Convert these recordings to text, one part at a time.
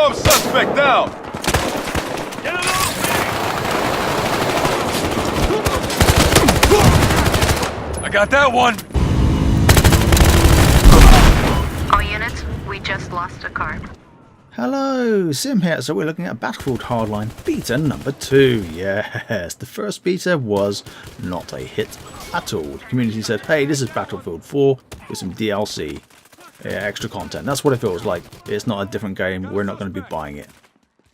Firearm suspect down! Get him off I got that one! All units, we just lost a card. Hello, Sim here. So we're looking at Battlefield Hardline Beta number 2. Yes, the first beta was not a hit at all. The community said, hey, this is Battlefield 4 with some DLC, extra content. That's what it feels like. It's not a different game. We're not going to be buying it.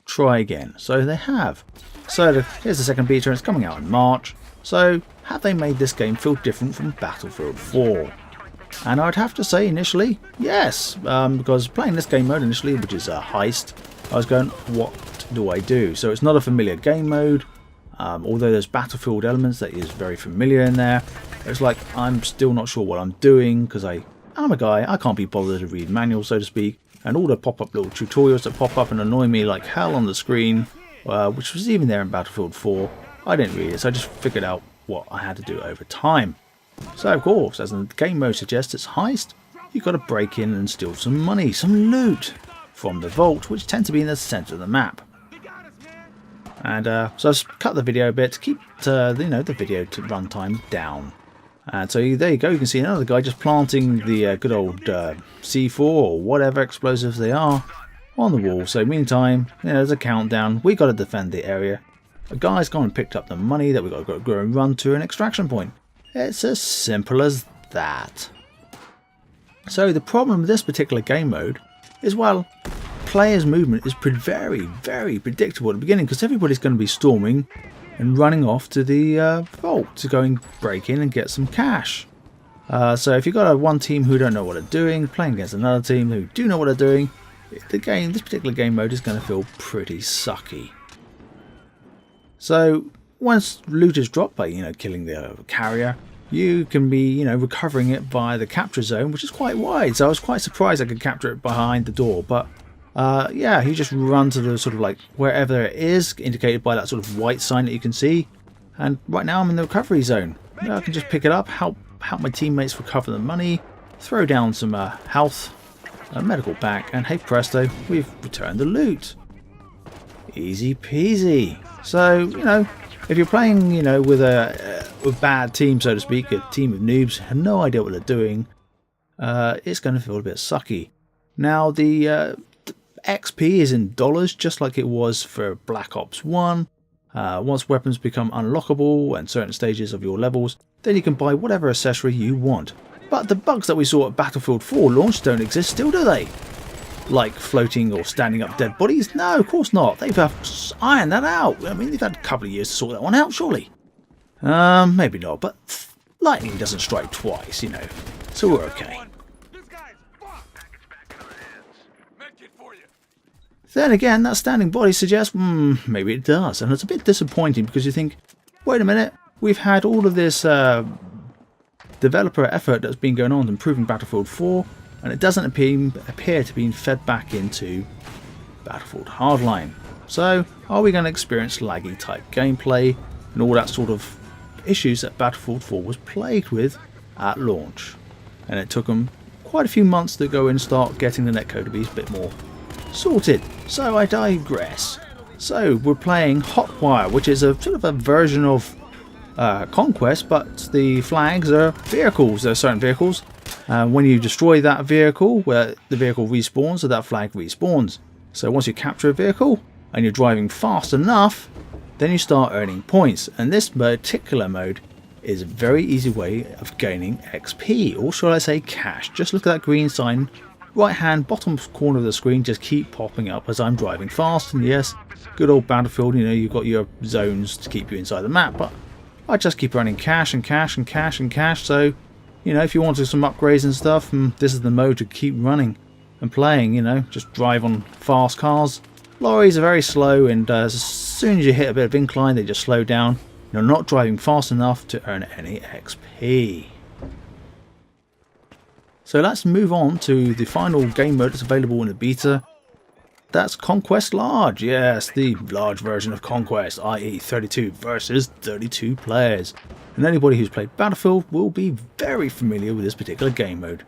Try again. So they have. So here's the second beta. It's coming out in March. So have they made this game feel different from Battlefield 4? And I'd have to say initially, yes, because playing this game mode initially, which is a heist, I was going, what do I do? So it's not a familiar game mode, although there's Battlefield elements that is very familiar in there. It's like, I'm still not sure what I'm doing, because I'm a guy, I can't be bothered to read manuals, so to speak, and all the pop-up little tutorials that pop up and annoy me like hell on the screen, which was even there in Battlefield 4, I didn't read it, so I just figured out what I had to do over time. So of course, as the game mode suggests, it's heist. You've got to break in and steal some money, some loot from the vault, which tend to be in the centre of the map. And so I've cut the video a bit to keep the video to runtime down. And so there you go. You can see another guy just planting the good old C4 or whatever explosives they are on the wall. So meantime, there's a countdown. We got to defend the area. A guy's gone and picked up the money that we've got to go and run to an extraction point. It's as simple as that. So the problem with this particular game mode is, well, players' movement is very, very predictable at the beginning, because everybody's going to be storming and running off to the vault to go and break in and get some cash. So if you've got one team who don't know what they're doing, playing against another team who do know what they're doing, this particular game mode is going to feel pretty sucky. So once loot is dropped by killing the carrier, you can be recovering it via the capture zone, which is quite wide. So I was quite surprised I could capture it behind the door. But yeah, you just run to the sort of like wherever it is, indicated by that sort of white sign that you can see. And right now I'm in the recovery zone. I can just pick it up, help my teammates recover the money, throw down some health, a medical pack, and hey presto, we've returned the loot. Easy peasy. So if you're playing, with a bad team, so to speak, a team of noobs, have no idea what they're doing, it's going to feel a bit sucky. Now, the XP is in dollars, just like it was for Black Ops 1. Once weapons become unlockable and certain stages of your levels, then you can buy whatever accessory you want. But the bugs that we saw at Battlefield 4 launch don't exist still, do they? Like floating or standing up dead bodies? No, of course not. They've ironed that out. I mean, they've had a couple of years to sort that one out, surely. Maybe not, but lightning doesn't strike twice, so we're okay. Then again, that standing body suggests, maybe it does. And it's a bit disappointing because you think, wait a minute, we've had all of this developer effort that's been going on improving Battlefield 4, and it doesn't appear to be fed back into Battlefield Hardline. So, are we going to experience laggy type gameplay and all that sort of issues that Battlefield 4 was plagued with at launch? And it took them quite a few months to go and start getting the netcode to be a bit more sorted. So I digress. So we're playing Hotwire, which is a sort of a version of Conquest, but the flags are vehicles. There are certain vehicles. When you destroy that vehicle, where the vehicle respawns, so that flag respawns. So once you capture a vehicle and you're driving fast enough, then you start earning points. And this particular mode is a very easy way of gaining XP, or shall I say cash. Just look at that green sign, right hand bottom corner of the screen, just keep popping up as I'm driving fast. And yes, good old Battlefield, you've got your zones to keep you inside the map, but I just keep running cash and cash and cash and cash. So if you wanted some upgrades and stuff, this is the mode to keep running and playing, just drive on fast cars. Lorries are very slow, and as soon as you hit a bit of incline, they just slow down. You're not driving fast enough to earn any XP. So let's move on to the final game mode that's available in the beta. That's Conquest Large. Yes, the large version of Conquest, i.e. 32 versus 32 players. And anybody who's played Battlefield will be very familiar with this particular game mode.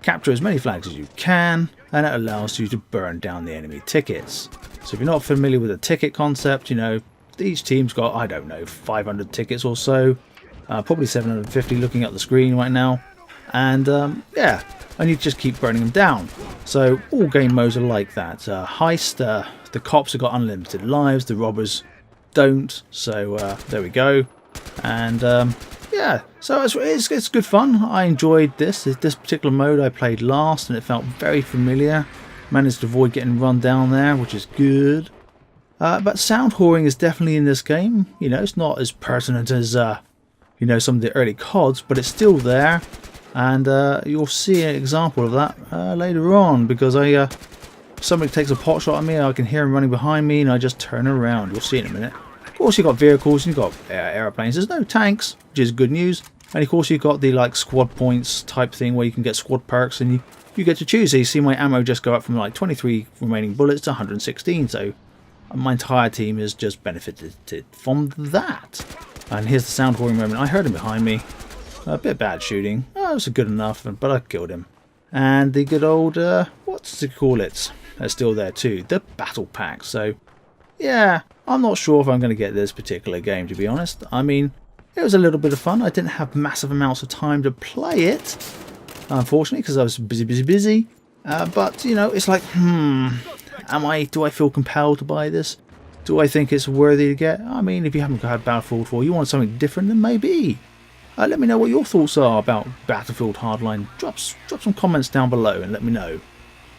capture as many flags as you can, and it allows you to burn down the enemy tickets. So if you're not familiar with the ticket concept, you know, each team's got, I don't know, 500 tickets or so, probably 750 looking at the screen right now, and yeah, and you just keep burning them down. So all game modes are like that. Heist, the cops have got unlimited lives, the robbers don't, so there we go. And yeah, so it's good fun. I enjoyed this particular mode. I played last and it felt very familiar. Managed to avoid getting run down there, which is good. But sound whoring is definitely in this game. You know, it's not as pertinent as you know, some of the early CODs, but it's still there. And you'll see an example of that later on, because somebody takes a pot shot at me, I can hear him running behind me, and I just turn around. You'll see in a minute. Of course, you've got vehicles, you've got airplanes. There's no tanks, which is good news. And of course, you've got the like squad points type thing where you can get squad perks, and you get to choose. So you see my ammo just go up from like 23 remaining bullets to 116. So my entire team has just benefited from that. And here's the sound whoring moment. I heard him behind me. A bit bad shooting. Oh, it was good enough, but I killed him. And the good old, what's it call it? They're still there too. The battle pack. So, yeah, I'm not sure if I'm going to get this particular game, to be honest. I mean, it was a little bit of fun. I didn't have massive amounts of time to play it, unfortunately, because I was busy. But, you know, it's like, do I feel compelled to buy this? Do I think it's worthy to get? I mean, if you haven't had Battlefield 4, you want something different, then maybe. Let me know what your thoughts are about Battlefield Hardline. Drop some comments down below and let me know.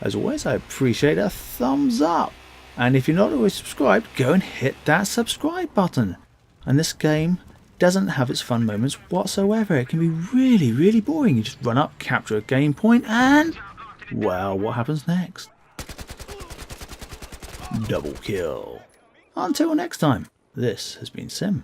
As always, I appreciate a thumbs up. And if you're not already subscribed, go and hit that subscribe button. And this game doesn't have its fun moments whatsoever. It can be really, really boring. You just run up, capture a game point, and, well, what happens next? Double kill. Until next time, this has been Sim.